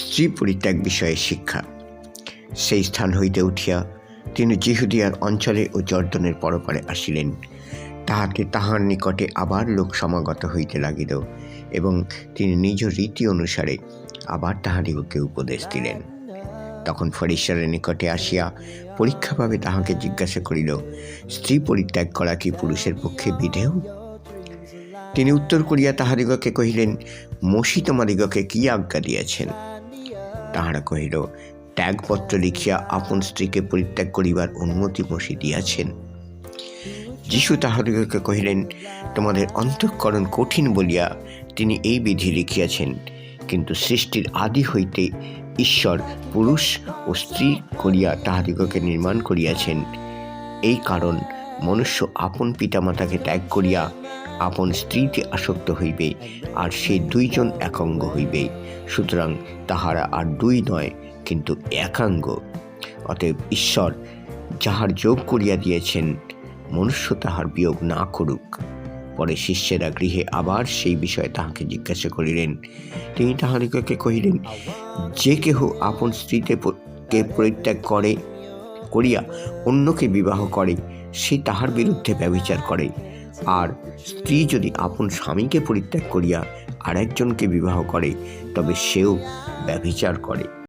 স্ত্রী পরিত্যাগ বিষয়ে শিক্ষা। সেই স্থান হইতে উঠিয়া তিনি জিহুদিয়ার অঞ্চলে ও জর্দনের পরপারে আসিলেন। তাহার নিকটে আবার লোক সমাগত হইতে লাগিল এবং তিনি নিজ রীতি অনুসারে আবার তাহাদিগকে উপদেশ দিলেন। তখন ফরিসারের নিকটে আসিয়া পরীক্ষাভাবে তাহাকে জিজ্ঞাসা করিল, স্ত্রী পরিত্যাগ করা কি পুরুষের পক্ষে বিধেয়? তিনি উত্তর করিয়া তাহাদিগকে কহিলেন, মসী তোমাদিগকে কি আজ্ঞা দিয়াছেন? তাহারা কহিল, ত্যাগপত্র লিখিয়া আপন স্ত্রীকে পরিত্যাগ করিবার অনুমতি মসী দিয়াছেন। যীশু তাহাদিগকে কহিলেন, তোমাদের অন্তঃকরণ কঠিন বলিয়া তিনি এই বিধি লিখিয়াছেন, কিন্তু সৃষ্টির আদি হইতে ঈশ্বর পুরুষ ও স্ত্রী করিয়া তাহাদিগকে নির্মাণ করিয়াছেন। এই কারণ মনুষ্য আপন পিতামাতাকে ত্যাগ করিয়া আপন স্ত্রীতে আসক্ত হইবে, আর সেই দুইজন একাঙ্গ হইবে। সুতরাং তাহারা আর দুই নয়, কিন্তু একাঙ্গ। অতএব ঈশ্বর যাহার যোগ করিয়া দিয়েছেন, মনুষ্য তাহার বিয়োগ না করুক। পরে শিষ্যেরা গৃহে আবার সেই বিষয়ে তাহাকে জিজ্ঞাসা করিলেন। তিনি তাহাদিগকে কহিলেন, যে কেহ আপন স্ত্রীতে পরিত্যাগ করিয়া অন্যকে বিবাহ করে, সে তাহার বিরুদ্ধে ব্যভিচার করে। আর স্ত্রী যদি আপন স্বামীকে পরিত্যাগ করিয়া আরেকজনকে বিবাহ করে, তবে সেও ব্যভিচার করে।